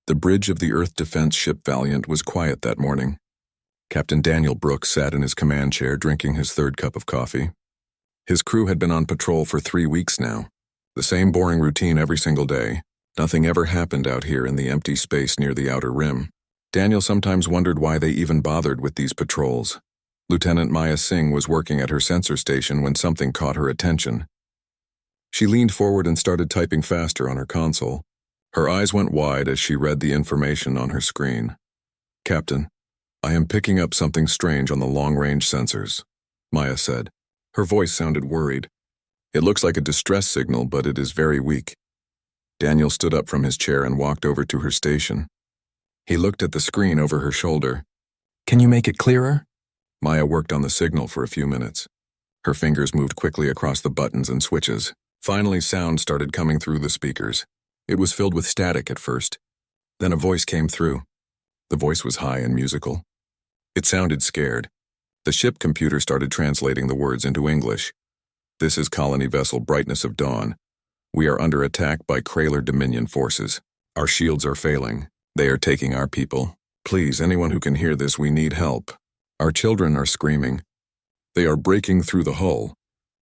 The bridge of the Earth defense ship Valiant was quiet that morning. Captain Daniel Brooks sat in his command chair drinking his third cup of coffee. His crew had been on patrol for 3 weeks now. The same boring routine every single day. Nothing ever happened out here in the empty space near the outer rim. Daniel sometimes wondered why they even bothered with these patrols. Lieutenant Maya Singh was working at her sensor station when something caught her attention. She leaned forward and started typing faster on her console. Her eyes went wide as she read the information on her screen. "Captain, I am picking up something strange on the long-range sensors," Maya said. Her voice sounded worried. "It looks like a distress signal, but it is very weak." Daniel stood up from his chair and walked over to her station. He looked at the screen over her shoulder. "Can you make it clearer?" Maya worked on the signal for a few minutes. Her fingers moved quickly across the buttons and switches. Finally, sound started coming through the speakers. It was filled with static at first. Then a voice came through. The voice was high and musical. It sounded scared. The ship computer started translating the words into English. "This is Colony Vessel Brightness of Dawn. We are under attack by Krayler Dominion forces. Our shields are failing. They are taking our people. Please, anyone who can hear this, we need help. Our children are screaming. They are breaking through the hull.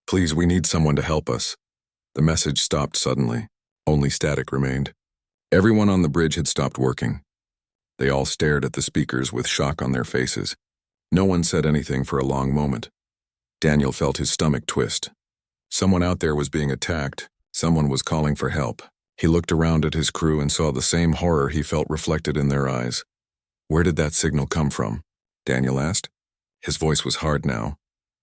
Please, we need someone to help us." The message stopped suddenly. Only static remained. Everyone on the bridge had stopped working. They all stared at the speakers with shock on their faces. No one said anything for a long moment. Daniel felt his stomach twist. Someone out there was being attacked. Someone was calling for help. He looked around at his crew and saw the same horror he felt reflected in their eyes. "Where did that signal come from?" Daniel asked. His voice was hard now.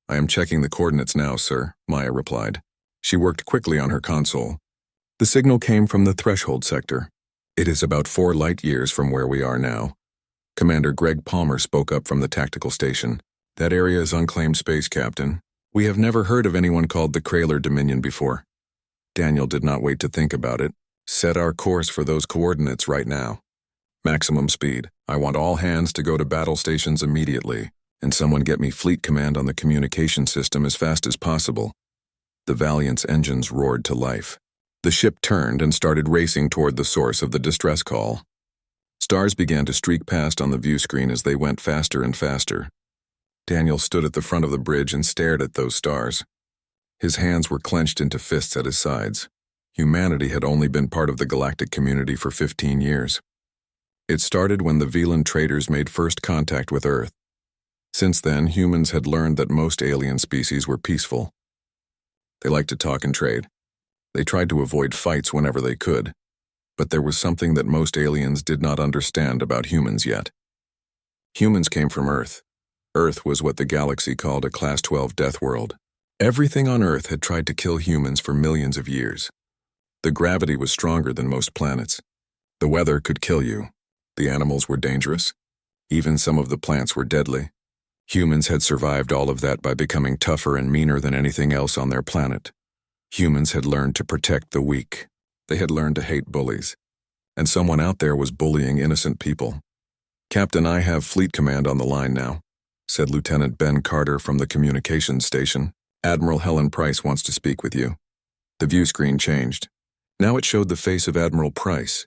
"I am checking the coordinates now, sir," Maya replied. She worked quickly on her console. The signal came from the threshold sector. "It is about 4 light years from where we are now." Commander Greg Palmer spoke up from the tactical station. "That area is unclaimed space, Captain. We have never heard of anyone called the Krayler Dominion before." Daniel did not wait to think about it. "Set our course for those coordinates right now. Maximum speed. I want all hands to go to battle stations immediately, and someone get me fleet command on the communication system as fast as possible." The Valiant's engines roared to life. The ship turned and started racing toward the source of the distress call. Stars began to streak past on the view screen as they went faster and faster. Daniel stood at the front of the bridge and stared at those stars. His hands were clenched into fists at his sides. Humanity had only been part of the galactic community for 15 years. It started when the Velan traders made first contact with Earth. Since then, humans had learned that most alien species were peaceful. They liked to talk and trade. They tried to avoid fights whenever they could, but there was something that most aliens did not understand about humans yet. Humans came from Earth. Earth was what the galaxy called a Class 12 death world. Everything on Earth had tried to kill humans for millions of years. The gravity was stronger than most planets. The weather could kill you. The animals were dangerous. Even some of the plants were deadly. Humans had survived all of that by becoming tougher and meaner than anything else on their planet. Humans had learned to protect the weak. They had learned to hate bullies. And someone out there was bullying innocent people. "Captain, I have fleet command on the line now," said Lieutenant Ben Carter from the communications station. "Admiral Helen Price wants to speak with you." The view screen changed. Now it showed the face of Admiral Price.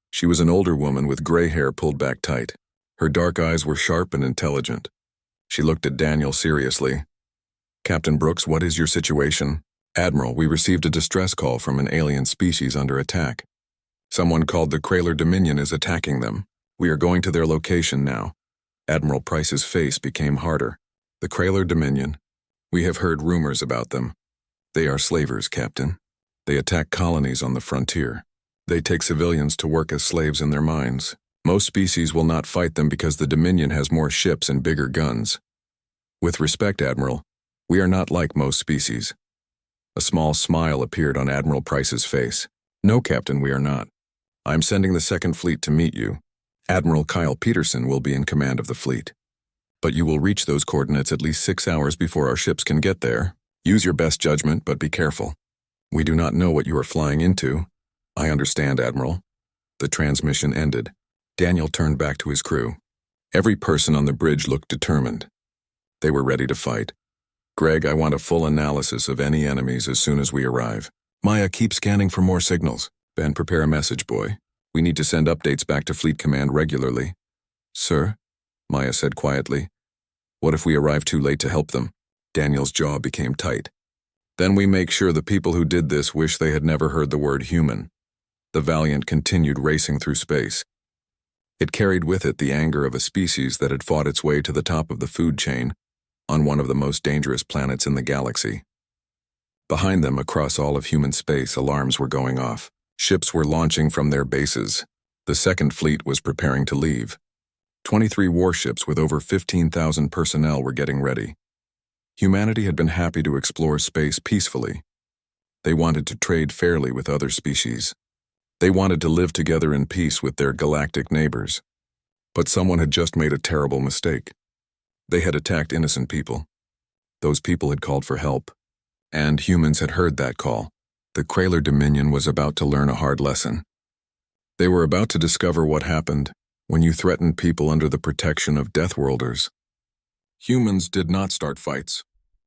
She was an older woman with gray hair pulled back tight. Her dark eyes were sharp and intelligent. She looked at Daniel seriously. "Captain Brooks, what is your situation?" "Admiral, we received a distress call from an alien species under attack. Someone called the Krayler Dominion is attacking them. We are going to their location now." Admiral Price's face became harder. "The Krayler Dominion. We have heard rumors about them. They are slavers, Captain. They attack colonies on the frontier. They take civilians to work as slaves in their mines. Most species will not fight them because the Dominion has more ships and bigger guns. With respect, Admiral, we are not like most species." A small smile appeared on Admiral Price's face. "No, Captain, we are not. I'm sending the Second Fleet to meet you. Admiral Kyle Peterson will be in command of the fleet. But you will reach those coordinates at least 6 hours before our ships can get there. Use your best judgment, but be careful. We do not know what you are flying into." "I understand, Admiral." The transmission ended. Daniel turned back to his crew. Every person on the bridge looked determined. They were ready to fight. "Greg, I want a full analysis of any enemies as soon as we arrive." "Maya, keep scanning for more signals." "Ben, prepare a message, boy. We need to send updates back to Fleet Command regularly. Sir? Maya said quietly. What if we arrive too late to help them? Daniel's jaw became tight. Then we make sure the people who did this wish they had never heard the word human. The Valiant continued racing through space. It carried with it the anger of a species that had fought its way to the top of the food chain on one of the most dangerous planets in the galaxy. Behind them, across all of human space, alarms were going off. Ships were launching from their bases. The Second Fleet was preparing to leave. 23 warships with over 15,000 personnel were getting ready. Humanity had been happy to explore space peacefully. They wanted to trade fairly with other species. They wanted to live together in peace with their galactic neighbors. But someone had just made a terrible mistake. They had attacked innocent people. Those people had called for help. And humans had heard that call. The Krayler Dominion was about to learn a hard lesson. They were about to discover what happened when you threatened people under the protection of Deathworlders. Humans did not start fights,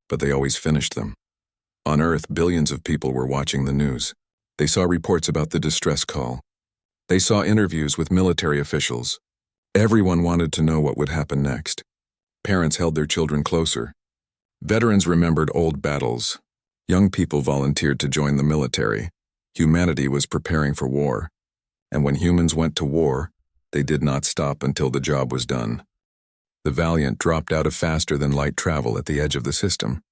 but they always finished them. On Earth, billions of people were watching the news. They saw reports about the distress call. They saw interviews with military officials. Everyone wanted to know what would happen next. Parents held their children closer. Veterans remembered old battles. Young people volunteered to join the military. Humanity was preparing for war. And when humans went to war, they did not stop until the job was done. The Valiant dropped out of faster-than-light travel at the edge of the system.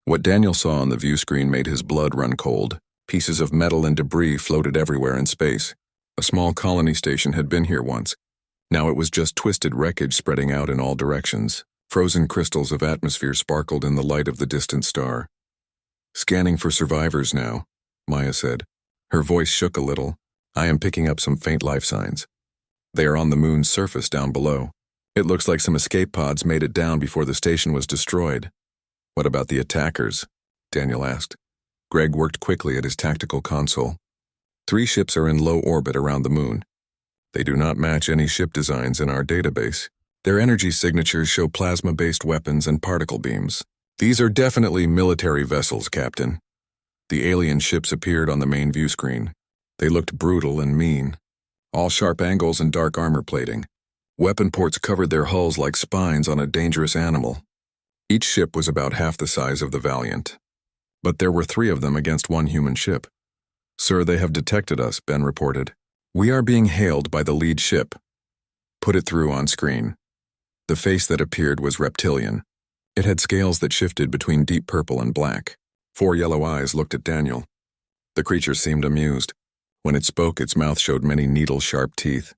What Daniel saw on the view screen made his blood run cold. Pieces of metal and debris floated everywhere in space. A small colony station had been here once. Now it was just twisted wreckage spreading out in all directions. Frozen crystals of atmosphere sparkled in the light of the distant star. Scanning for survivors now, Maya said. Her voice shook a little. I am picking up some faint life signs. They are on the moon's surface down below. It looks like some escape pods made it down before the station was destroyed. What about the attackers? Daniel asked. Greg worked quickly at his tactical console. 3 ships are in low orbit around the moon. They do not match any ship designs in our database. Their energy signatures show plasma-based weapons and particle beams. These are definitely military vessels, Captain. The alien ships appeared on the main view screen. They looked brutal and mean. All sharp angles and dark armor plating. Weapon ports covered their hulls like spines on a dangerous animal. Each ship was about half the size of the Valiant. But there were 3 of them against 1 human ship. Sir, they have detected us, Ben reported. We are being hailed by the lead ship. Put it through on screen. The face that appeared was reptilian. It had scales that shifted between deep purple and black. 4 yellow eyes looked at Daniel. The creature seemed amused. When it spoke, its mouth showed many needle-sharp teeth.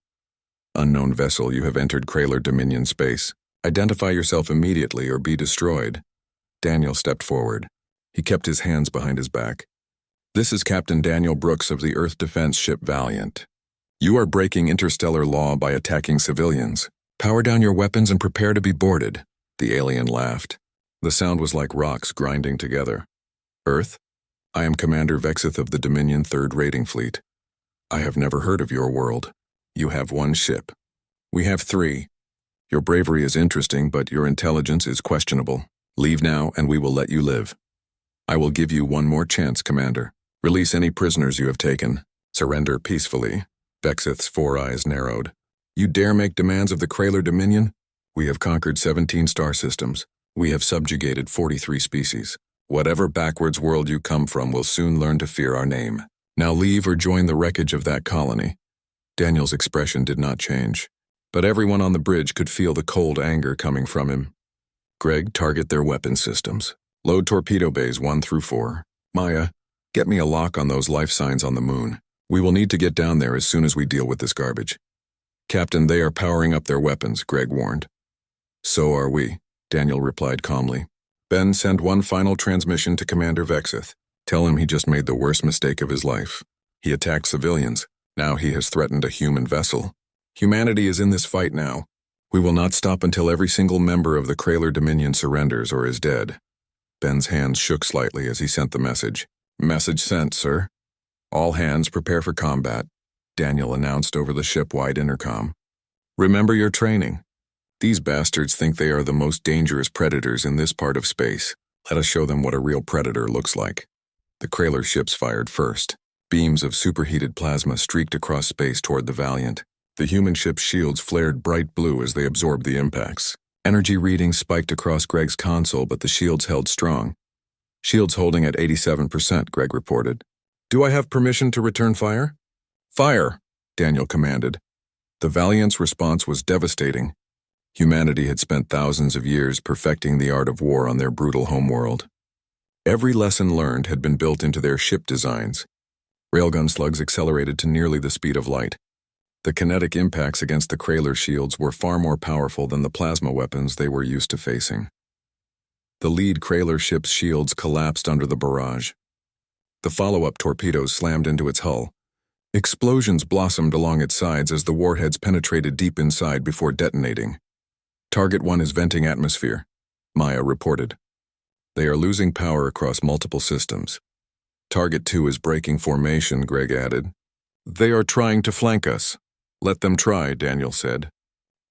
Unknown vessel, you have entered Krayler Dominion space. Identify yourself immediately or be destroyed. Daniel stepped forward. He kept his hands behind his back. This is Captain Daniel Brooks of the Earth Defense Ship Valiant. You are breaking interstellar law by attacking civilians. Power down your weapons and prepare to be boarded. The alien laughed. The sound was like rocks grinding together. Earth? I am Commander Vexith of the Dominion 3rd Raiding Fleet. I have never heard of your world. You have 1 ship. We have 3. Your bravery is interesting, but your intelligence is questionable. Leave now, and we will let you live. I will give you 1 more chance, Commander. Release any prisoners you have taken. Surrender peacefully. Vexith's 4 eyes narrowed. You dare make demands of the Krayler Dominion? We have conquered 17 star systems. We have subjugated 43 species. Whatever backwards world you come from will soon learn to fear our name. Now leave or join the wreckage of that colony. Daniel's expression did not change, but everyone on the bridge could feel the cold anger coming from him. Greg, target their weapon systems. Load torpedo bays 1 through 4. Maya, get me a lock on those life signs on the moon. We will need to get down there as soon as we deal with this garbage. Captain, they are powering up their weapons, Greg warned. So are we, Daniel replied calmly. Ben, send 1 final transmission to Commander Vexith. Tell him he just made the worst mistake of his life. He attacked civilians. Now he has threatened a human vessel. Humanity is in this fight now. We will not stop until every single member of the Krayler Dominion surrenders or is dead. Ben's hands shook slightly as he sent the message. Message sent, sir. All hands prepare for combat, Daniel announced over the ship-wide intercom. Remember your training. These bastards think they are the most dangerous predators in this part of space. Let us show them what a real predator looks like. The Krayler ships fired first. Beams of superheated plasma streaked across space toward the Valiant. The human ship's shields flared bright blue as they absorbed the impacts. Energy readings spiked across Greg's console, but the shields held strong. Shields holding at 87%, Greg reported. Do I have permission to return fire? Fire, Daniel commanded. The Valiant's response was devastating. Humanity had spent thousands of years perfecting the art of war on their brutal homeworld. Every lesson learned had been built into their ship designs. Railgun slugs accelerated to nearly the speed of light. The kinetic impacts against the Krayler shields were far more powerful than the plasma weapons they were used to facing. The lead Krayler ship's shields collapsed under the barrage. The follow-up torpedoes slammed into its hull. Explosions blossomed along its sides as the warheads penetrated deep inside before detonating. Target 1 is venting atmosphere, Maya reported. They are losing power across multiple systems. Target 2 is breaking formation, Greg added. They are trying to flank us. Let them try, Daniel said.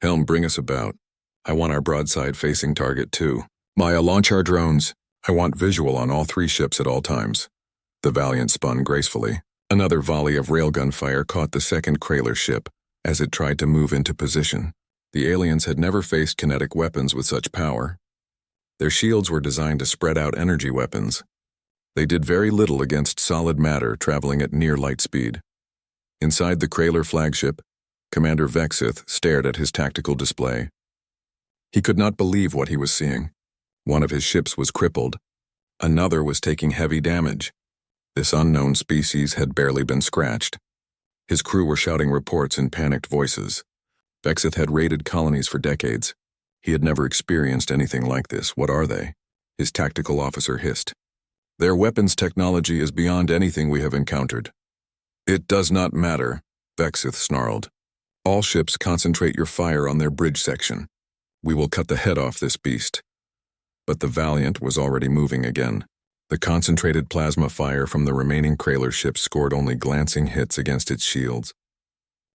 Helm, bring us about. I want our broadside facing Target 2. Maya, launch our drones. I want visual on all 3 ships at all times. The Valiant spun gracefully. Another volley of railgun fire caught the second Krayler ship as it tried to move into position. The aliens had never faced kinetic weapons with such power. Their shields were designed to spread out energy weapons. They did very little against solid matter traveling at near light speed. Inside the Krayler flagship, Commander Vexith stared at his tactical display. He could not believe what he was seeing. One of his ships was crippled. Another was taking heavy damage. This unknown species had barely been scratched. His crew were shouting reports in panicked voices. Vexith had raided colonies for decades. He had never experienced anything like this. What are they? His tactical officer hissed. Their weapons technology is beyond anything we have encountered. It does not matter, Vexith snarled. All ships concentrate your fire on their bridge section. We will cut the head off this beast. But the Valiant was already moving again. The concentrated plasma fire from the remaining Krayler ships scored only glancing hits against its shields.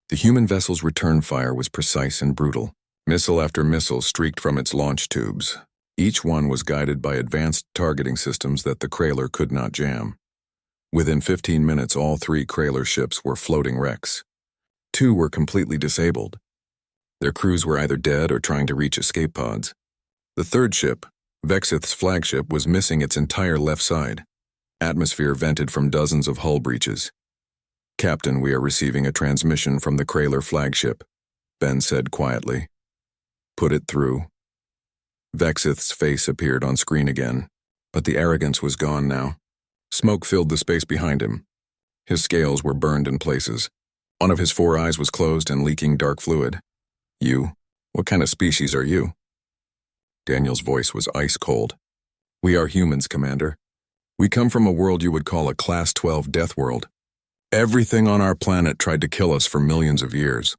The human vessel's return fire was precise and brutal. Missile after missile streaked from its launch tubes. Each one was guided by advanced targeting systems that the Krayler could not jam. Within 15 minutes, all 3 Krayler ships were floating wrecks. 2 were completely disabled. Their crews were either dead or trying to reach escape pods. The third ship, Vexith's flagship, was missing its entire left side. Atmosphere vented from dozens of hull breaches. Captain, we are receiving a transmission from the Krayler flagship, Ben said quietly. Put it through. Vexith's face appeared on screen again, but the arrogance was gone now. Smoke filled the space behind him. His scales were burned in places. One of his 4 eyes was closed and leaking dark fluid. You? What kind of species are you? Daniel's voice was ice cold. We are humans, Commander. We come from a world you would call a Class 12 death world. Everything on our planet tried to kill us for millions of years.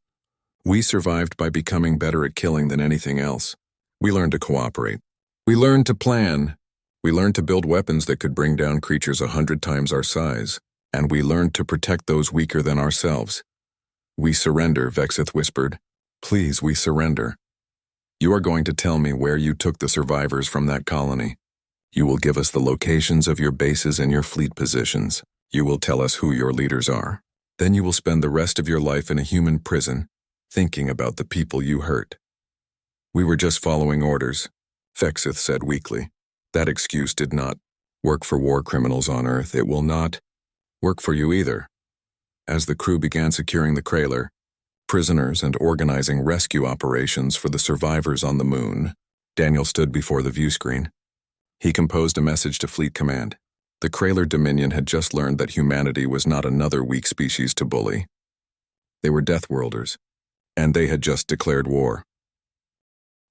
We survived by becoming better at killing than anything else. We learned to cooperate. We learned to plan. We learned to build weapons that could bring down creatures 100 times our size. And we learned to protect those weaker than ourselves. We surrender, Vexith whispered. Please, we surrender. You are going to tell me where you took the survivors from that colony. You will give us the locations of your bases and your fleet positions. You will tell us who your leaders are. Then you will spend the rest of your life in a human prison, thinking about the people you hurt. We were just following orders, Vexith said weakly. That excuse did not work for war criminals on Earth. It will not work for you either. As the crew began securing the Krayler, prisoners, and organizing rescue operations for the survivors on the moon, Daniel stood before the view screen. He composed a message to Fleet Command. The Krayler Dominion had just learned that humanity was not another weak species to bully. They were Deathworlders, and they had just declared war.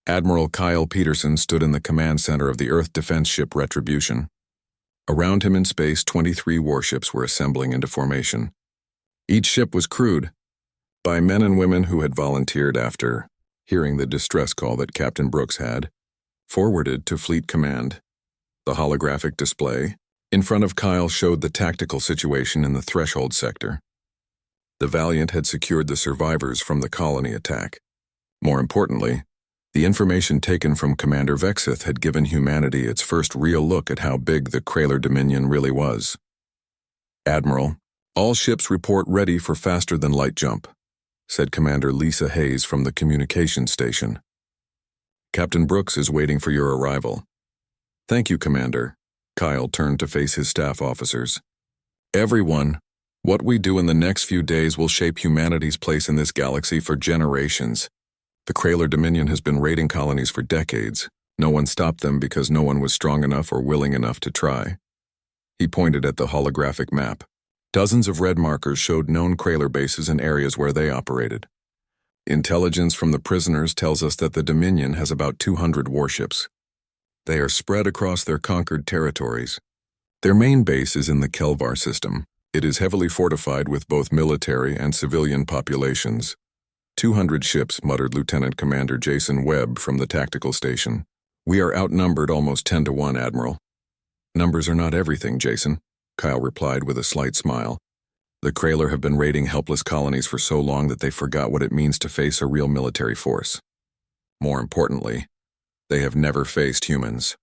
Admiral Kyle Peterson stood in the command center of the Earth defense ship Retribution. Around him in space, 23 warships were assembling into formation. Each ship was crewed by men and women who had volunteered after hearing the distress call that Captain Brooks had forwarded to Fleet Command. The holographic display in front of Kyle showed the tactical situation in the Threshold sector. The Valiant had secured the survivors from the colony attack. More importantly, the information taken from Commander Vexith had given humanity its first real look at how big the Krayler Dominion really was. Admiral, All ships report ready for faster-than-light jump, said Commander Lisa Hayes from the communications station. Captain Brooks is waiting for your arrival. Thank you, Commander. Kyle turned to face his staff officers. Everyone, what we do in the next few days will shape humanity's place in this galaxy for generations. The Krayler Dominion has been raiding colonies for decades. No one stopped them because no one was strong enough or willing enough to try. He pointed at the holographic map. Dozens of red markers showed known Krayler bases in areas where they operated. Intelligence from the prisoners tells us that the Dominion has about 200 warships. They are spread across their conquered territories. Their main base is in the Kelvar system. It is heavily fortified with both military and civilian populations. 200 ships, muttered Lieutenant Commander Jason Webb from the tactical station. We are outnumbered almost 10 to 1, Admiral. Numbers are not everything, Jason, Kyle replied with a slight smile. The Krayler have been raiding helpless colonies for so long that they forgot what it means to face a real military force. More importantly, they have never faced humans.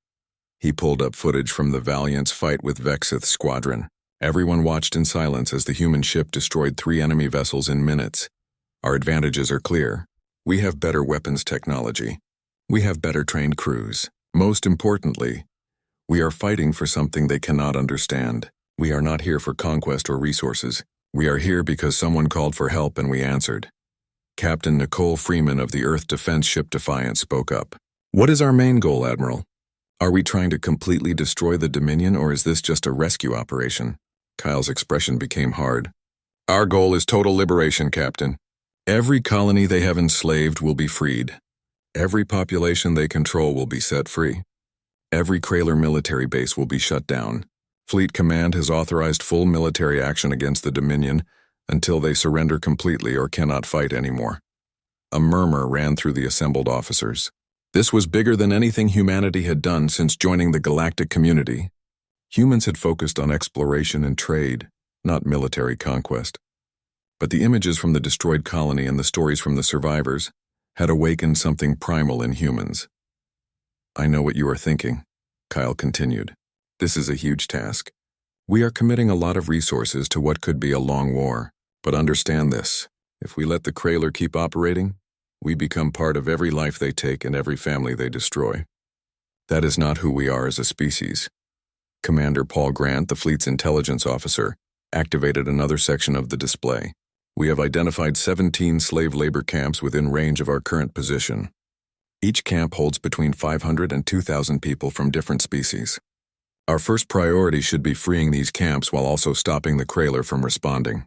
He pulled up footage from the Valiant's fight with Vexith's squadron. Everyone watched in silence as the human ship destroyed 3 enemy vessels in minutes. Our advantages are clear. We have better weapons technology. We have better trained crews. Most importantly, we are fighting for something they cannot understand. We are not here for conquest or resources. We are here because someone called for help and we answered. Captain Nicole Freeman of the Earth Defense Ship Defiant spoke up. What is our main goal, Admiral? Are we trying to completely destroy the Dominion, or is this just a rescue operation? Kyle's expression became hard. Our goal is total liberation, Captain. Every colony they have enslaved will be freed. Every population they control will be set free. Every Krayler military base will be shut down. Fleet Command has authorized full military action against the Dominion until they surrender completely or cannot fight anymore. A murmur ran through the assembled officers. This was bigger than anything humanity had done since joining the galactic community. Humans had focused on exploration and trade, not military conquest. But the images from the destroyed colony and the stories from the survivors had awakened something primal in humans. I know what you are thinking, Kyle continued. This is a huge task. We are committing a lot of resources to what could be a long war. But understand this, if we let the Krayler keep operating, we become part of every life they take and every family they destroy. That is not who we are as a species. Commander Paul Grant, the fleet's intelligence officer, activated another section of the display. We have identified 17 slave labor camps within range of our current position. Each camp holds between 500 and 2,000 people from different species. Our first priority should be freeing these camps while also stopping the Krayler from responding.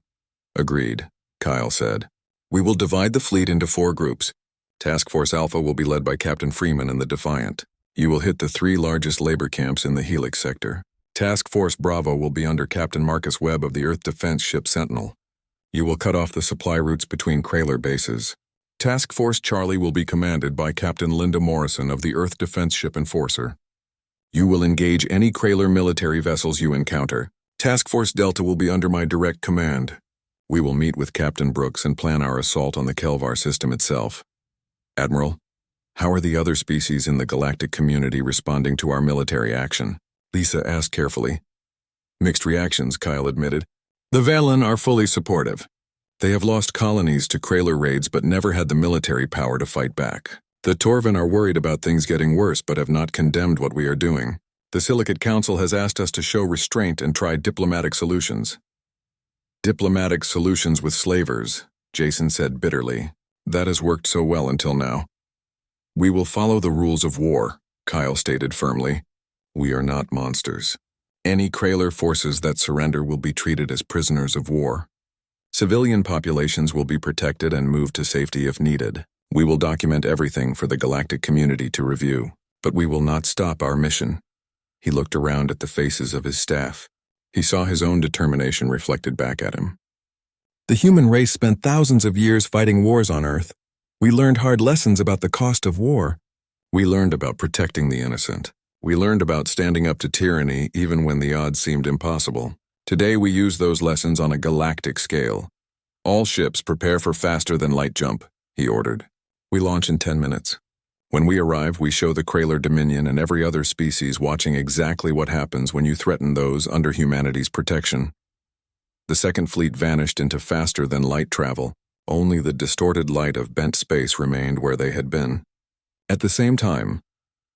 Agreed, Kyle said. We will divide the fleet into 4 groups. Task Force Alpha will be led by Captain Freeman and the Defiant. You will hit the 3 largest labor camps in the Helix sector. Task Force Bravo will be under Captain Marcus Webb of the Earth Defense Ship Sentinel. You will cut off the supply routes between Krayler bases. Task Force Charlie will be commanded by Captain Linda Morrison of the Earth Defense Ship Enforcer. You will engage any Krayler military vessels you encounter. Task Force Delta will be under my direct command. We will meet with Captain Brooks and plan our assault on the Kelvar system itself. Admiral, how are the other species in the galactic community responding to our military action? Lisa asked carefully. Mixed reactions, Kyle admitted. The Valen are fully supportive. They have lost colonies to Krayler raids but never had the military power to fight back. The Torvan are worried about things getting worse but have not condemned what we are doing. The Silicate Council has asked us to show restraint and try diplomatic solutions. Diplomatic solutions with slavers, Jason said bitterly. That has worked so well until now. We will follow the rules of war, Kyle stated firmly. We are not monsters. Any Krayler forces that surrender will be treated as prisoners of war. Civilian populations will be protected and moved to safety if needed. We will document everything for the galactic community to review, but we will not stop our mission. He looked around at the faces of his staff. He saw his own determination reflected back at him. The human race spent thousands of years fighting wars on Earth. We learned hard lessons about the cost of war. We learned about protecting the innocent. We learned about standing up to tyranny even when the odds seemed impossible. Today we use those lessons on a galactic scale. All ships prepare for faster-than-light jump, he ordered. We launch in 10 minutes. When we arrive, we show the Krayler Dominion and every other species watching exactly what happens when you threaten those under humanity's protection. The second fleet vanished into faster-than-light travel. Only the distorted light of bent space remained where they had been. At the same time,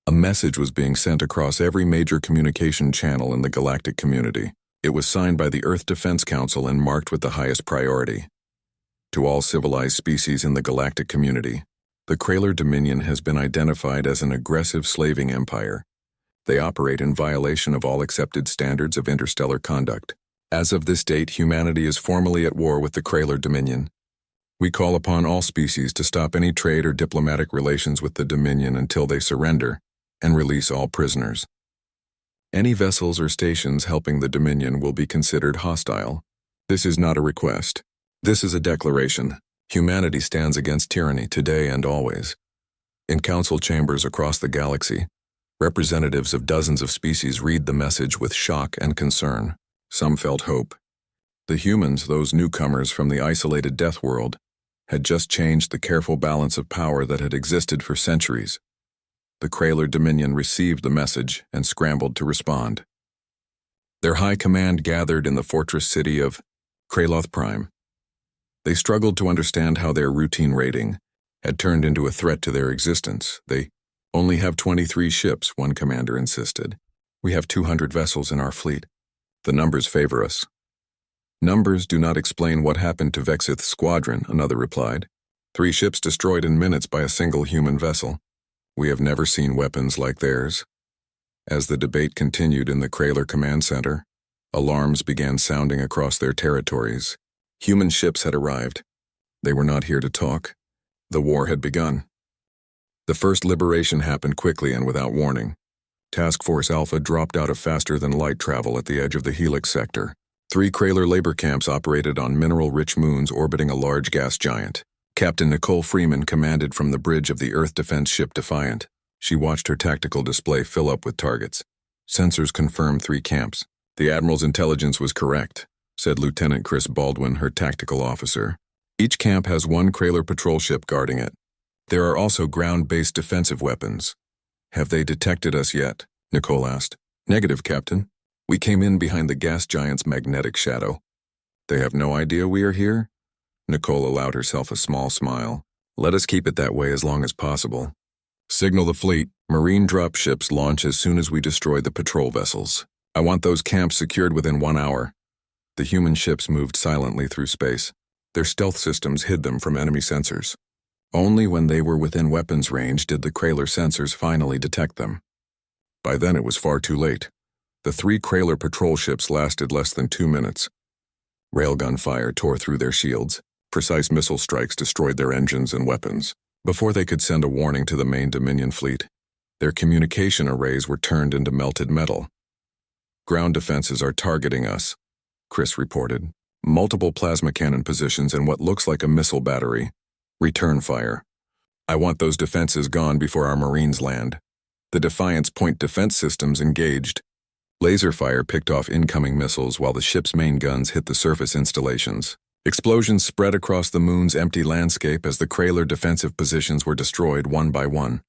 a message was being sent across every major communication channel in the galactic community. It was signed by the Earth Defense Council and marked with the highest priority. To all civilized species in the galactic community, the Kraler Dominion has been identified as an aggressive slaving empire. They operate in violation of all accepted standards of interstellar conduct. As of this date, humanity is formally at war with the Kraler Dominion. We call upon all species to stop any trade or diplomatic relations with the Dominion until they surrender and release all prisoners. Any vessels or stations helping the Dominion will be considered hostile. This is not a request. This is a declaration. Humanity stands against tyranny today and always. In council chambers across the galaxy, representatives of dozens of species read the message with shock and concern. Some felt hope. The humans, those newcomers from the isolated death world, had just changed the careful balance of power that had existed for centuries. The Kraler Dominion received the message and scrambled to respond. Their high command gathered in the fortress city of Kraloth Prime. They struggled to understand how their routine raiding had turned into a threat to their existence. They only have 23 ships, one commander insisted. We have 200 vessels in our fleet. The numbers favor us. Numbers do not explain what happened to Vexith's squadron, another replied. 3 ships destroyed in minutes by a single human vessel. We have never seen weapons like theirs. As the debate continued in the Kraler Command Center, alarms began sounding across their territories. Human ships had arrived. They were not here to talk. The war had begun. The first liberation happened quickly and without warning. Task Force Alpha dropped out of faster-than-light travel at the edge of the Helix sector. 3 Kraler labor camps operated on mineral-rich moons orbiting a large gas giant. Captain Nicole Freeman commanded from the bridge of the Earth defense ship Defiant. She watched her tactical display fill up with targets. Sensors confirmed 3 camps. The Admiral's intelligence was correct, said Lieutenant Chris Baldwin, her tactical officer. Each camp has 1 Kraler patrol ship guarding it. There are also ground-based defensive weapons. Have they detected us yet? Nicole asked. Negative, Captain. We came in behind the gas giant's magnetic shadow. They have no idea we are here? Nicole allowed herself a small smile. Let us keep it that way as long as possible. Signal the fleet. Marine dropships launch as soon as we destroy the patrol vessels. I want those camps secured within 1 hour. The human ships moved silently through space. Their stealth systems hid them from enemy sensors. Only when they were within weapons range did the Kraler sensors finally detect them. By then it was far too late. The 3 Kraler patrol ships lasted less than 2 minutes. Railgun fire tore through their shields. Precise missile strikes destroyed their engines and weapons. Before they could send a warning to the main Dominion fleet, their communication arrays were turned into melted metal. Ground defenses are targeting us, Chris reported. Multiple plasma cannon positions and what looks like a missile battery. Return fire. I want those defenses gone before our Marines land. The Defiant's point defense systems engaged. Laser fire picked off incoming missiles while the ship's main guns hit the surface installations. Explosions spread across the moon's empty landscape as the Kraler defensive positions were destroyed one by one.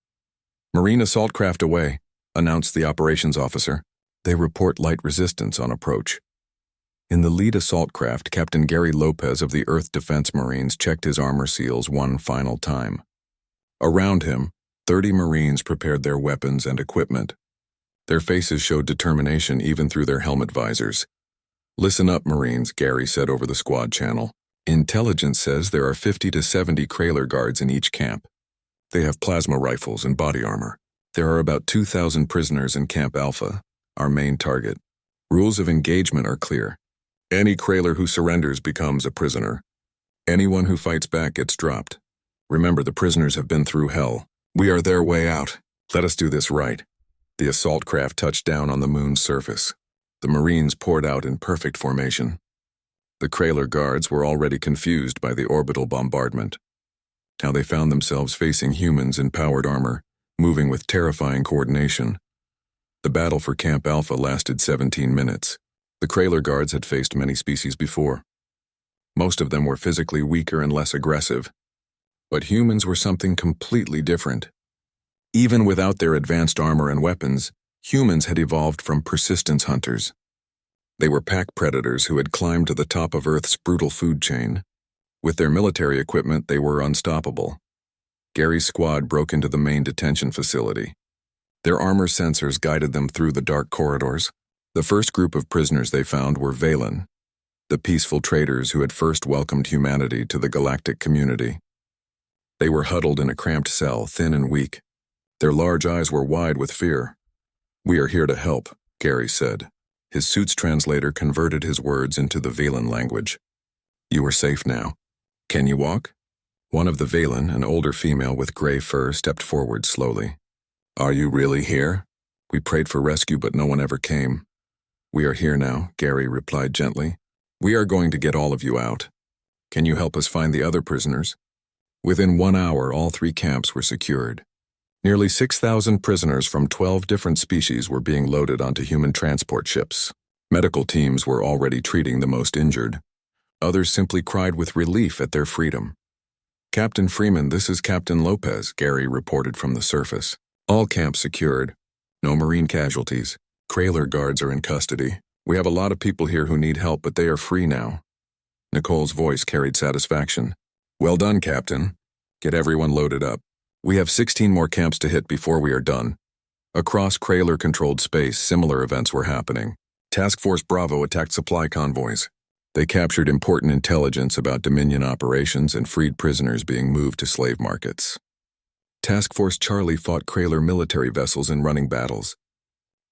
Marine assault craft away, announced the operations officer. They report light resistance on approach. In the lead assault craft, Captain Gary Lopez of the Earth Defense Marines checked his armor seals one final time. Around him, 30 Marines prepared their weapons and equipment. Their faces showed determination even through their helmet visors. Listen up, Marines, Gary said over the squad channel. Intelligence says there are 50 to 70 Kraler guards in each camp. They have plasma rifles and body armor. There are about 2,000 prisoners in Camp Alpha, our main target. Rules of engagement are clear. Any Kraler who surrenders becomes a prisoner. Anyone who fights back gets dropped. Remember, the prisoners have been through hell. We are their way out. Let us do this right. The assault craft touched down on the moon's surface. The Marines poured out in perfect formation. The Kraler guards were already confused by the orbital bombardment. Now they found themselves facing humans in powered armor, moving with terrifying coordination. The battle for Camp Alpha lasted 17 minutes. The Kraler guards had faced many species before. Most of them were physically weaker and less aggressive. But humans were something completely different. Even without their advanced armor and weapons, humans had evolved from persistence hunters. They were pack predators who had climbed to the top of Earth's brutal food chain. With their military equipment, they were unstoppable. Gary's squad broke into the main detention facility. Their armor sensors guided them through the dark corridors. The first group of prisoners they found were Valen, the peaceful traders who had first welcomed humanity to the galactic community. They were huddled in a cramped cell, thin and weak. Their large eyes were wide with fear. "We are here to help," Gary said. His suit's translator converted his words into the Valen language. "You are safe now. Can you walk?" One of the Valen, an older female with gray fur, stepped forward slowly. "Are you really here? We prayed for rescue, but no one ever came." "We are here now," Gary replied gently. "We are going to get all of you out. Can you help us find the other prisoners?" Within 1 hour, all 3 camps were secured. Nearly 6,000 prisoners from 12 different species were being loaded onto human transport ships. Medical teams were already treating the most injured. Others simply cried with relief at their freedom. "Captain Freeman, this is Captain Lopez," Gary reported from the surface. "All camps secured. No marine casualties. Krayler guards are in custody. We have a lot of people here who need help, but they are free now." Nicole's voice carried satisfaction. "Well done, Captain. Get everyone loaded up. We have 16 more camps to hit before we are done." Across Krayler-controlled space, similar events were happening. Task Force Bravo attacked supply convoys. They captured important intelligence about Dominion operations and freed prisoners being moved to slave markets. Task Force Charlie fought Krayler military vessels in running battles.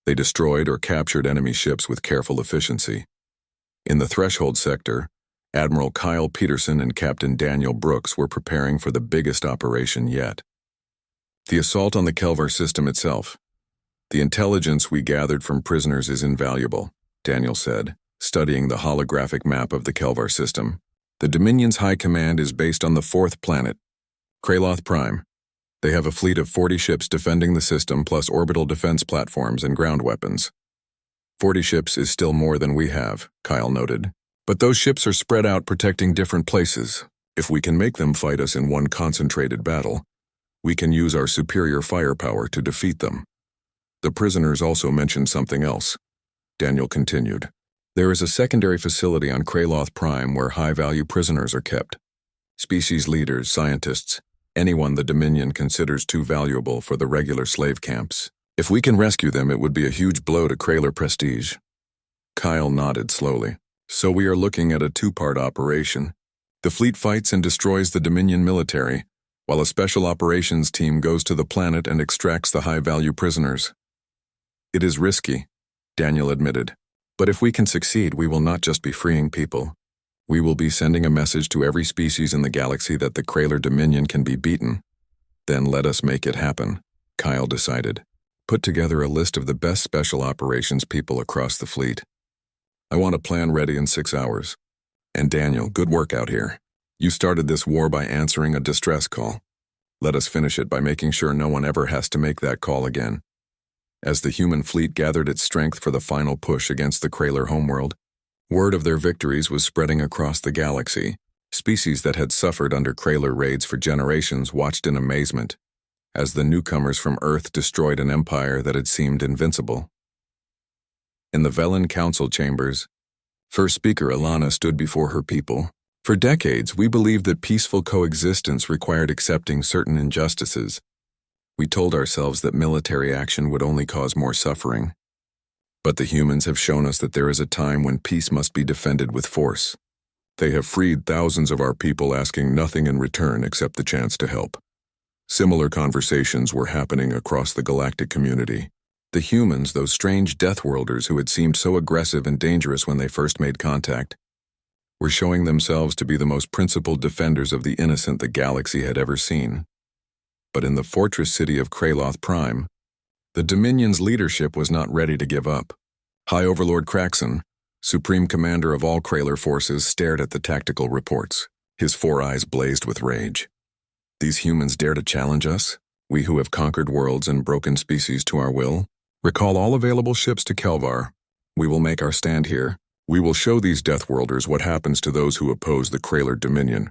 They destroyed or captured enemy ships with careful efficiency. In the Threshold sector, Admiral Kyle Peterson and Captain Daniel Brooks were preparing for the biggest operation yet. The assault on the Kelvar system itself. "The intelligence we gathered from prisoners is invaluable," Daniel said, studying the holographic map of the Kelvar system. "The Dominion's high command is based on the 4th planet, Kraloth Prime. They have a fleet of 40 ships defending the system plus orbital defense platforms and ground weapons. 40 ships is still more than we have," Kyle noted. "But those ships are spread out protecting different places. If we can make them fight us in one concentrated battle, we can use our superior firepower to defeat them." The prisoners also mentioned something else. Daniel continued. "There is a secondary facility on Kraloth Prime where high-value prisoners are kept. Species leaders, scientists, anyone the Dominion considers too valuable for the regular slave camps. If we can rescue them, it would be a huge blow to Krayler prestige." Kyle nodded slowly. "So we are looking at a 2-part operation. The fleet fights and destroys the Dominion military, while a special operations team goes to the planet and extracts the high-value prisoners." "It is risky," Daniel admitted. "But if we can succeed, we will not just be freeing people. We will be sending a message to every species in the galaxy that the Krayler Dominion can be beaten. Then let us make it happen," Kyle decided. "Put together a list of the best special operations people across the fleet. I want a plan ready in 6 hours. And Daniel, good work out here. You started this war by answering a distress call. Let us finish it by making sure no one ever has to make that call again." As the human fleet gathered its strength for the final push against the Krayler homeworld, word of their victories was spreading across the galaxy. Species that had suffered under Krayler raids for generations watched in amazement as the newcomers from Earth destroyed an empire that had seemed invincible. In the Velen Council chambers, First Speaker Alana stood before her people. "For decades, we believed that peaceful coexistence required accepting certain injustices. We told ourselves that military action would only cause more suffering. But the humans have shown us that there is a time when peace must be defended with force. They have freed thousands of our people asking nothing in return except the chance to help." Similar conversations were happening across the galactic community. The humans, those strange Deathworlders who had seemed so aggressive and dangerous when they first made contact, were showing themselves to be the most principled defenders of the innocent the galaxy had ever seen. But in the fortress city of Kraloth Prime, the Dominion's leadership was not ready to give up. High Overlord Kraxon, Supreme Commander of all Krayler forces, stared at the tactical reports. His 4 eyes blazed with rage. "These humans dare to challenge us? We who have conquered worlds and broken species to our will? Recall all available ships to Kelvar. We will make our stand here. We will show these Deathworlders what happens to those who oppose the Krayler Dominion."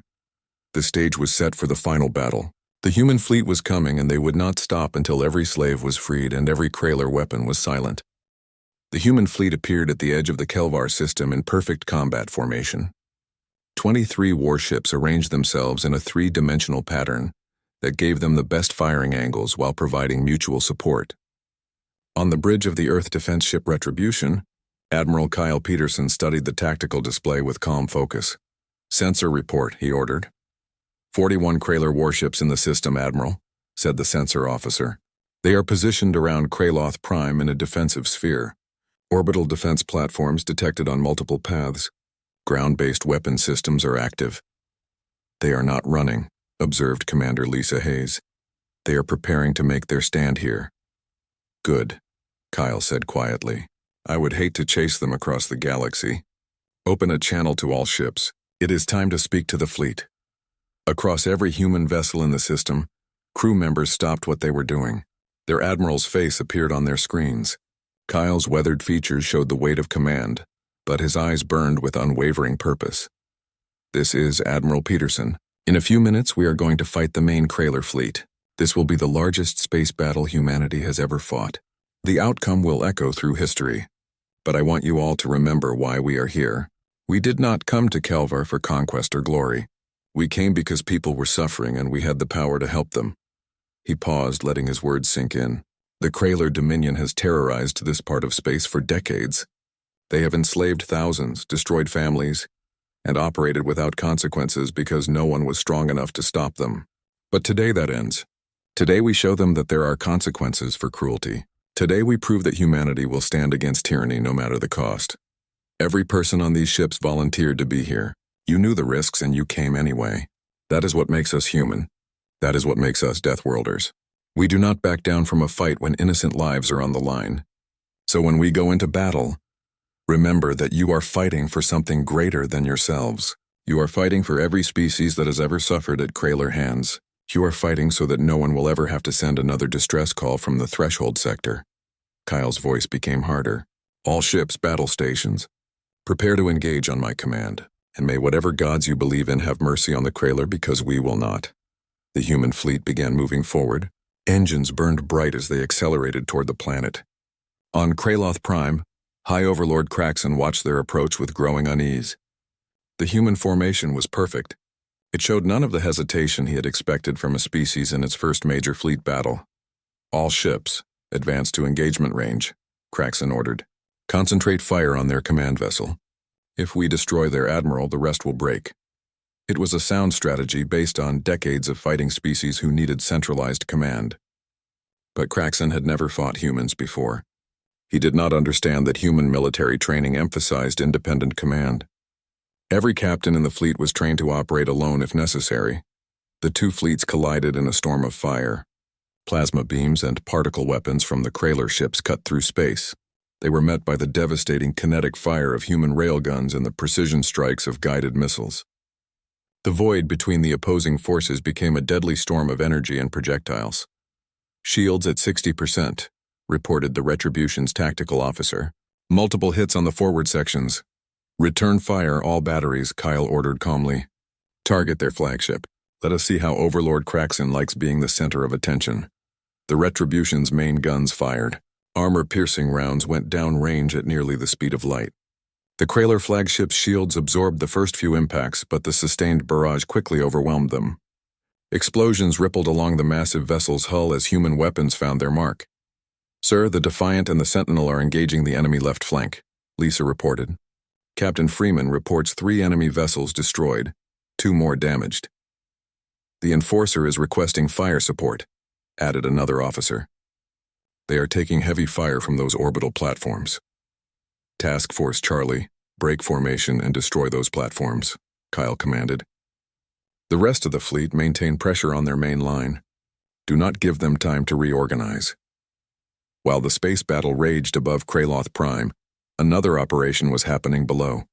The stage was set for the final battle. The human fleet was coming, and they would not stop until every slave was freed and every Krayler weapon was silent. The human fleet appeared at the edge of the Kelvar system in perfect combat formation. 23 warships arranged themselves in a three-dimensional pattern that gave them the best firing angles while providing mutual support. On the bridge of the Earth defense ship Retribution, Admiral Kyle Peterson studied the tactical display with calm focus. "Sensor report," he ordered. 41 Krayler warships in the system, Admiral," said the sensor officer. "They are positioned around Kraloth Prime in a defensive sphere. Orbital defense platforms detected on multiple paths. Ground-based weapon systems are active." "They are not running," observed Commander Lisa Hayes. "They are preparing to make their stand here." "Good," Kyle said quietly. "I would hate to chase them across the galaxy. Open a channel to all ships. It is time to speak to the fleet." Across every human vessel in the system, crew members stopped what they were doing. Their admiral's face appeared on their screens. Kyle's weathered features showed the weight of command, but his eyes burned with unwavering purpose. "This is Admiral Peterson. In a few minutes, we are going to fight the main Krayler fleet. This will be the largest space battle humanity has ever fought. The outcome will echo through history. But I want you all to remember why we are here. We did not come to Kelvar for conquest or glory. We came because people were suffering and we had the power to help them." He paused, letting his words sink in. "The Krayler Dominion has terrorized this part of space for decades. They have enslaved thousands, destroyed families, and operated without consequences because no one was strong enough to stop them. But today that ends. Today we show them that there are consequences for cruelty. Today we prove that humanity will stand against tyranny no matter the cost. Every person on these ships volunteered to be here. You knew the risks and you came anyway. That is what makes us human. That is what makes us Deathworlders. We do not back down from a fight when innocent lives are on the line. So when we go into battle, remember that you are fighting for something greater than yourselves. You are fighting for every species that has ever suffered at Krayler hands. You are fighting so that no one will ever have to send another distress call from the Threshold sector." Kyle's voice became harder. "All ships, battle stations. Prepare to engage on my command, and may whatever gods you believe in have mercy on the Krayler because we will not." The human fleet began moving forward. Engines burned bright as they accelerated toward the planet. On Kraloth Prime, High Overlord Kraxon watched their approach with growing unease. The human formation was perfect. It showed none of the hesitation he had expected from a species in its first major fleet battle. "All ships, advance to engagement range," Kraxon ordered. "Concentrate fire on their command vessel. If we destroy their admiral, the rest will break." It was a sound strategy based on decades of fighting species who needed centralized command. But Kraxon had never fought humans before. He did not understand that human military training emphasized independent command. Every captain in the fleet was trained to operate alone if necessary. The two fleets collided in a storm of fire. Plasma beams and particle weapons from the Krayler ships cut through space. They were met by the devastating kinetic fire of human railguns and the precision strikes of guided missiles. The void between the opposing forces became a deadly storm of energy and projectiles. "Shields at 60%, reported the Retribution's tactical officer. "Multiple hits on the forward sections. Return fire all batteries," Kyle ordered calmly. "Target their flagship. Let us see how Overlord Kraxon likes being the center of attention." The Retribution's main guns fired. Armor-piercing rounds went downrange at nearly the speed of light. The Krayler flagship's shields absorbed the first few impacts, but the sustained barrage quickly overwhelmed them. Explosions rippled along the massive vessel's hull as human weapons found their mark. "Sir, the Defiant and the Sentinel are engaging the enemy left flank," Lisa reported. "Captain Freeman reports 3 enemy vessels destroyed, 2 more damaged." "The Enforcer is requesting fire support," added another officer. "They are taking heavy fire from those orbital platforms. Task Force Charlie, break formation and destroy those platforms," Kyle commanded. The rest of the fleet maintained pressure on their main line. Do not give them time to reorganize. While the space battle raged above Kraloth Prime, another operation was happening below.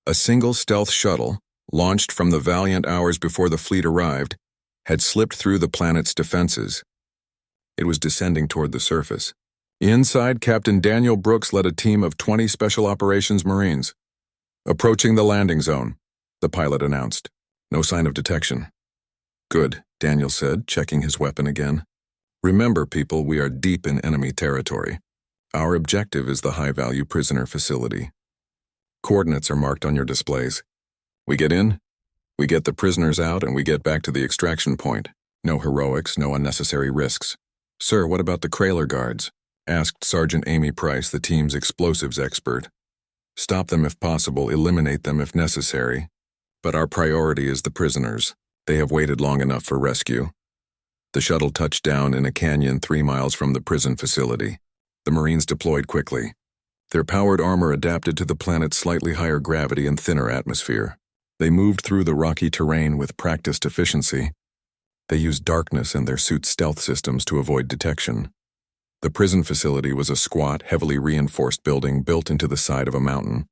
A single stealth shuttle, launched from the Valiant hours before the fleet arrived, had slipped through the planet's defenses. It was descending toward the surface. Inside, Captain Daniel Brooks led a team of 20 Special Operations Marines. "Approaching the landing zone," the pilot announced. "No sign of detection." "Good," Daniel said, checking his weapon again. "Remember, people, we are deep in enemy territory. Our objective is the high-value prisoner facility. Coordinates are marked on your displays. We get in, we get the prisoners out, and we get back to the extraction point. No heroics, no unnecessary risks. Sir, what about the Krayler guards? Asked Sergeant Amy Price, the team's explosives expert. Stop them if possible, eliminate them if necessary. But our priority is the prisoners. They have waited long enough for rescue. The shuttle touched down in a canyon 3 miles from the prison facility. The Marines deployed quickly. Their powered armor adapted to the planet's slightly higher gravity and thinner atmosphere. They moved through the rocky terrain with practiced efficiency. They used darkness and their suit's stealth systems to avoid detection. The prison facility was a squat, heavily reinforced building built into the side of a mountain.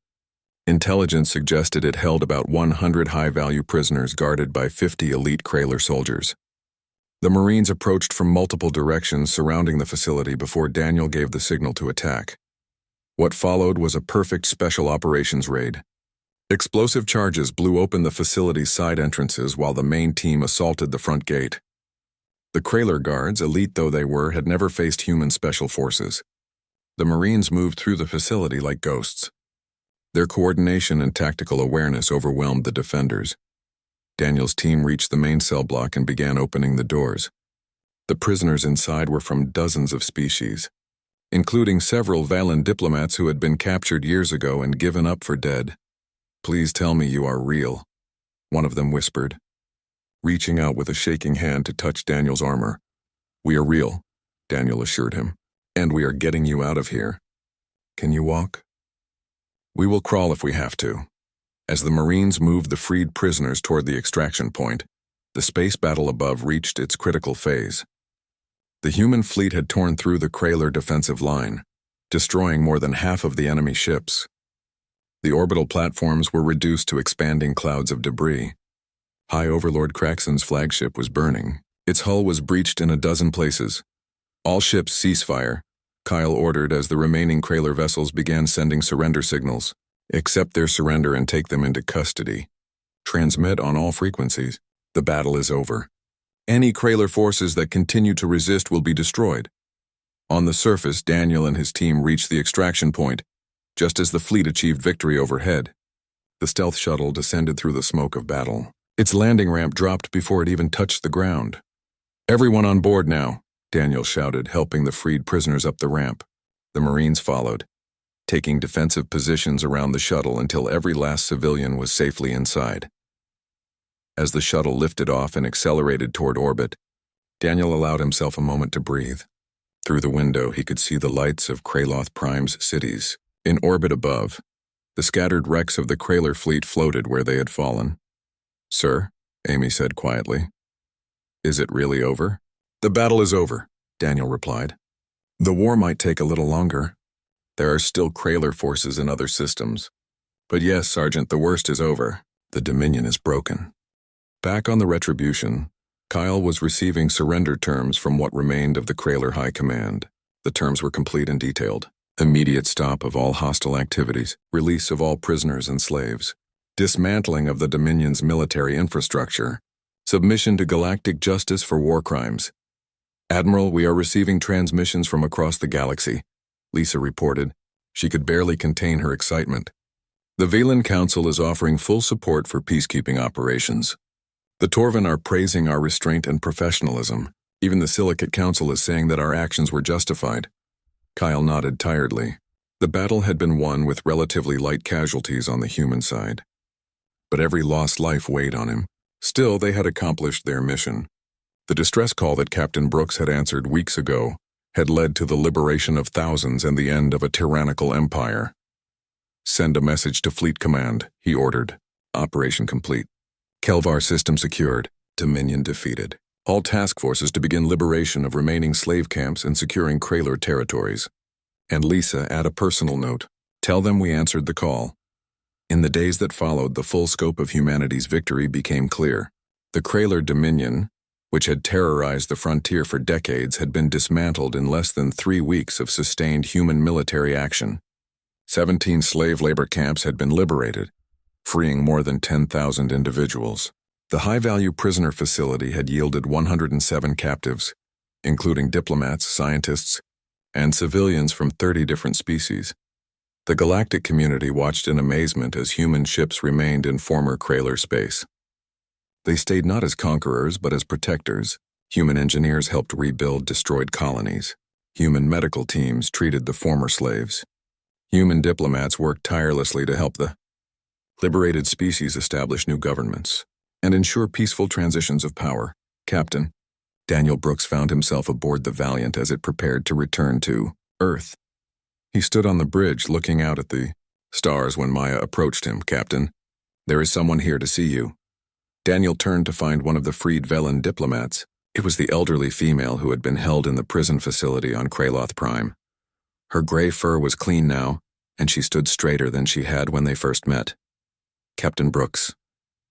Intelligence suggested it held about 100 high-value prisoners guarded by 50 elite Krayler soldiers. The Marines approached from multiple directions surrounding the facility before Daniel gave the signal to attack. What followed was a perfect special operations raid. Explosive charges blew open the facility's side entrances while the main team assaulted the front gate. The Krayler guards, elite though they were, had never faced human special forces. The Marines moved through the facility like ghosts. Their coordination and tactical awareness overwhelmed the defenders. Daniel's team reached the main cell block and began opening the doors. The prisoners inside were from dozens of species, including several Valen diplomats who had been captured years ago and given up for dead. "Please tell me you are real," one of them whispered, reaching out with a shaking hand to touch Daniel's armor. "We are real," Daniel assured him, "and we are getting you out of here. Can you walk?" "We will crawl if we have to." As the Marines moved the freed prisoners toward the extraction point, the space battle above reached its critical phase. The human fleet had torn through the Krayler defensive line, destroying more than half of the enemy ships. The orbital platforms were reduced to expanding clouds of debris. High Overlord Kraxen's flagship was burning. Its hull was breached in a dozen places. "All ships cease fire," Kyle ordered as the remaining Krayler vessels began sending surrender signals. "Accept their surrender and take them into custody. Transmit on all frequencies. The battle is over. Any Krayler forces that continue to resist will be destroyed." On the surface, Daniel and his team reached the extraction point, just as the fleet achieved victory overhead. The stealth shuttle descended through the smoke of battle. Its landing ramp dropped before it even touched the ground. "Everyone on board now," Daniel shouted, helping the freed prisoners up the ramp. The Marines followed, taking defensive positions around the shuttle until every last civilian was safely inside. As the shuttle lifted off and accelerated toward orbit, Daniel allowed himself a moment to breathe. Through the window, he could see the lights of Kraloth Prime's cities. In orbit above, the scattered wrecks of the Krayler fleet floated where they had fallen. "Sir," Amy said quietly. "Is it really over?" "The battle is over," Daniel replied. "The war might take a little longer. There are still Krayler forces in other systems. But yes, Sergeant, the worst is over. The Dominion is broken." Back on the Retribution, Kyle was receiving surrender terms from what remained of the Krayler High Command. The terms were complete and detailed. Immediate stop of all hostile activities, release of all prisoners and slaves, dismantling of the Dominion's military infrastructure, submission to galactic justice for war crimes. "Admiral, we are receiving transmissions from across the galaxy," Lisa reported. She could barely contain her excitement. "The Valen Council is offering full support for peacekeeping operations. The Torvan are praising our restraint and professionalism. Even the Silicate Council is saying that our actions were justified." Kyle nodded tiredly. The battle had been won with relatively light casualties on the human side. But every lost life weighed on him. Still, they had accomplished their mission. The distress call that Captain Brooks had answered weeks ago had led to the liberation of thousands and the end of a tyrannical empire. "Send a message to Fleet Command," he ordered. Operation complete. Kelvar system secured. Dominion defeated. All task forces to begin liberation of remaining slave camps and securing Krayler territories. And Lisa, add a personal note. "Tell them we answered the call." In the days that followed, the full scope of humanity's victory became clear. The Krayler Dominion, which had terrorized the frontier for decades, had been dismantled in less than 3 weeks of sustained human military action. 17 slave labor camps had been liberated, freeing more than 10,000 individuals. The high-value prisoner facility had yielded 107 captives, including diplomats, scientists, and civilians from 30 different species. The galactic community watched in amazement as human ships remained in former Krayler space. They stayed not as conquerors but as protectors. Human engineers helped rebuild destroyed colonies. Human medical teams treated the former slaves. Human diplomats worked tirelessly to help the liberated species establish new governments and ensure peaceful transitions of power. Captain Daniel Brooks found himself aboard the Valiant as it prepared to return to Earth. He stood on the bridge looking out at the stars when Maya approached him. "Captain, there is someone here to see you." Daniel turned to find one of the freed Velen diplomats. It was the elderly female who had been held in the prison facility on Kraloth Prime. Her gray fur was clean now, and she stood straighter than she had when they first met. "Captain Brooks,"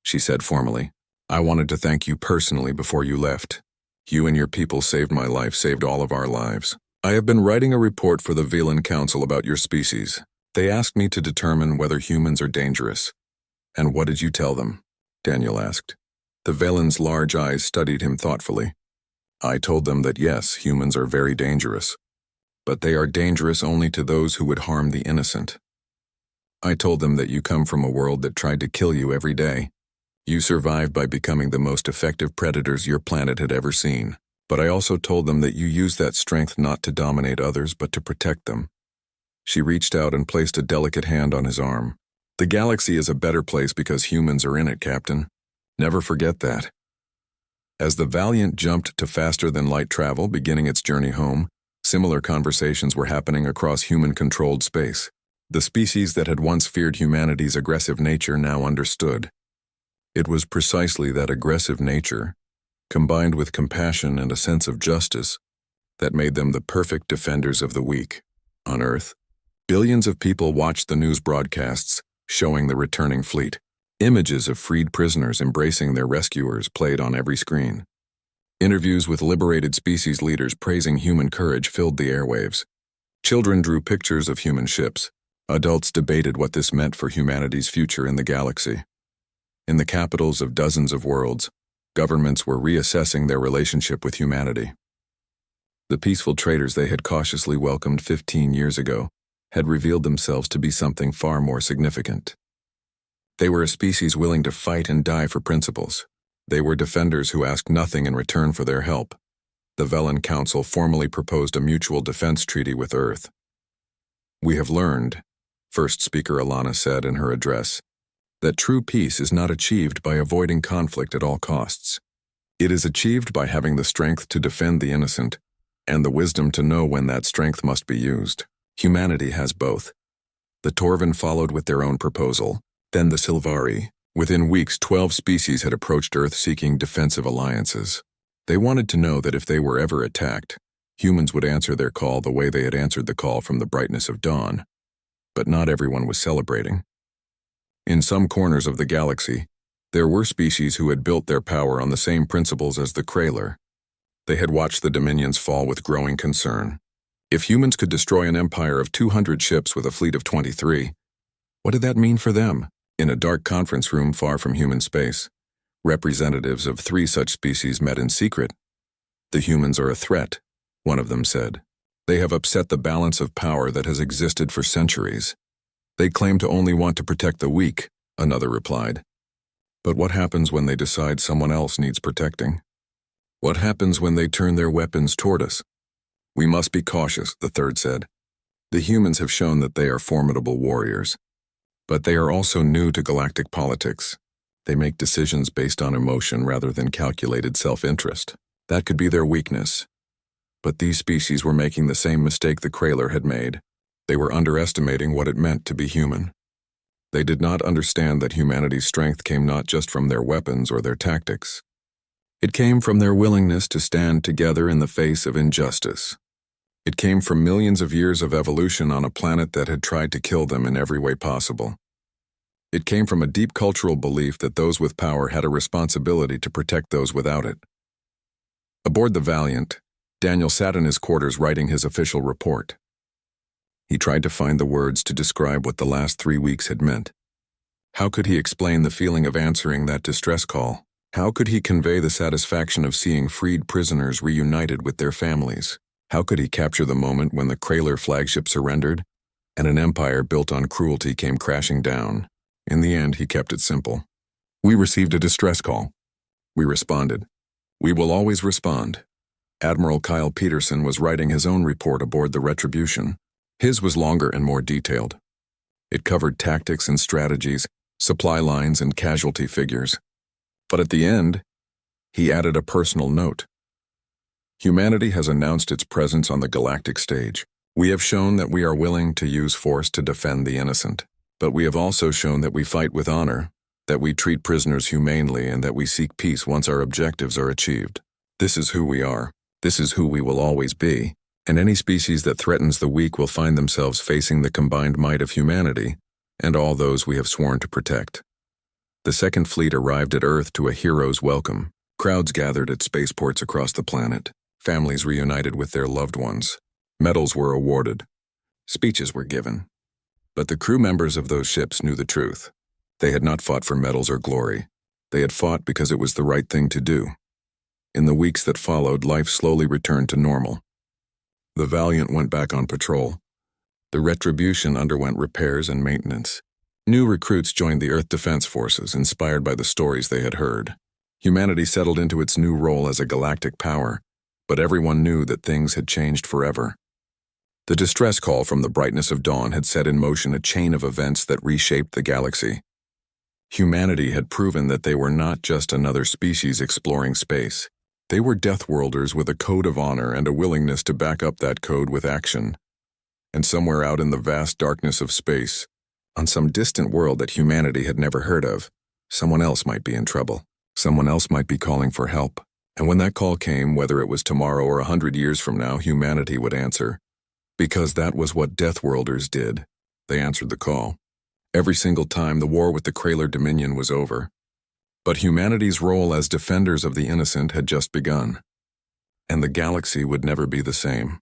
she said formally, "I wanted to thank you personally before you left. You and your people saved my life, saved all of our lives. I have been writing a report for the Velen Council about your species. They asked me to determine whether humans are dangerous." "And what did you tell them?" Daniel asked. The Velen's large eyes studied him thoughtfully. "I told them that yes, humans are very dangerous, but they are dangerous only to those who would harm the innocent. I told them that you come from a world that tried to kill you every day. You survived by becoming the most effective predators your planet had ever seen. But I also told them that you use that strength not to dominate others but to protect them." She reached out and placed a delicate hand on his arm. "The galaxy is a better place because humans are in it, Captain. Never forget that." As the Valiant jumped to faster-than-light travel, beginning its journey home, similar conversations were happening across human-controlled space. The species that had once feared humanity's aggressive nature now understood. It was precisely that aggressive nature, combined with compassion and a sense of justice, that made them the perfect defenders of the weak. On Earth, billions of people watched the news broadcasts showing the returning fleet. Images of freed prisoners embracing their rescuers played on every screen. Interviews with liberated species leaders praising human courage filled the airwaves. Children drew pictures of human ships. Adults debated what this meant for humanity's future in the galaxy. In the capitals of dozens of worlds, governments were reassessing their relationship with humanity. The peaceful traders they had cautiously welcomed 15 years ago had revealed themselves to be something far more significant. They were a species willing to fight and die for principles. They were defenders who asked nothing in return for their help. The Velen Council formally proposed a mutual defense treaty with Earth. "We have learned," First Speaker Alana said in her address, "that true peace is not achieved by avoiding conflict at all costs. It is achieved by having the strength to defend the innocent and the wisdom to know when that strength must be used. Humanity has both." The Torvin followed with their own proposal, then the Silvari. Within weeks, 12 species had approached Earth seeking defensive alliances. They wanted to know that if they were ever attacked, humans would answer their call the way they had answered the call from the brightness of dawn. But not everyone was celebrating. In some corners of the galaxy, there were species who had built their power on the same principles as the Krayler. They had watched the dominions fall with growing concern. If humans could destroy an empire of 200 ships with a fleet of 23, what did that mean for them? In a dark conference room far from human space, representatives of 3 such species met in secret. "The humans are a threat," one of them said. "They have upset the balance of power that has existed for centuries. They claim to only want to protect the weak," another replied. "But what happens when they decide someone else needs protecting? What happens when they turn their weapons toward us?" "We must be cautious," the third said. "The humans have shown that they are formidable warriors. But they are also new to galactic politics. They make decisions based on emotion rather than calculated self-interest. That could be their weakness. But these species were making the same mistake the Krayler had made. They were underestimating what it meant to be human. They did not understand that humanity's strength came not just from their weapons or their tactics. It came from their willingness to stand together in the face of injustice. It came from millions of years of evolution on a planet that had tried to kill them in every way possible. It came from a deep cultural belief that those with power had a responsibility to protect those without it. Aboard the Valiant, Daniel sat in his quarters writing his official report. He tried to find the words to describe what the last 3 weeks had meant. How could he explain the feeling of answering that distress call? How could he convey the satisfaction of seeing freed prisoners reunited with their families? How could he capture the moment when the Krayler flagship surrendered and an empire built on cruelty came crashing down? In the end, he kept it simple. We received a distress call. We responded. We will always respond. Admiral Kyle Peterson was writing his own report aboard the Retribution. His was longer and more detailed. It covered tactics and strategies, supply lines and casualty figures. But at the end, he added a personal note. Humanity has announced its presence on the galactic stage. We have shown that we are willing to use force to defend the innocent. But we have also shown that we fight with honor, that we treat prisoners humanely, and that we seek peace once our objectives are achieved. This is who we are. This is who we will always be. And any species that threatens the weak will find themselves facing the combined might of humanity and all those we have sworn to protect. The Second Fleet arrived at Earth to a hero's welcome. Crowds gathered at spaceports across the planet. Families reunited with their loved ones. Medals were awarded. Speeches were given. But the crew members of those ships knew the truth. They had not fought for medals or glory. They had fought because it was the right thing to do. In the weeks that followed, life slowly returned to normal. The Valiant went back on patrol. The Retribution underwent repairs and maintenance. New recruits joined the Earth Defense Forces, inspired by the stories they had heard. Humanity settled into its new role as a galactic power, but everyone knew that things had changed forever. The distress call from the brightness of dawn had set in motion a chain of events that reshaped the galaxy. Humanity had proven that they were not just another species exploring space. They were Deathworlders with a code of honor and a willingness to back up that code with action. And somewhere out in the vast darkness of space, on some distant world that humanity had never heard of, someone else might be in trouble. Someone else might be calling for help. And when that call came, whether it was tomorrow or 100 years from now, humanity would answer. Because that was what Deathworlders did. They answered the call. Every single time, the war with the Krayler Dominion was over. But humanity's role as defenders of the innocent had just begun. And the galaxy would never be the same.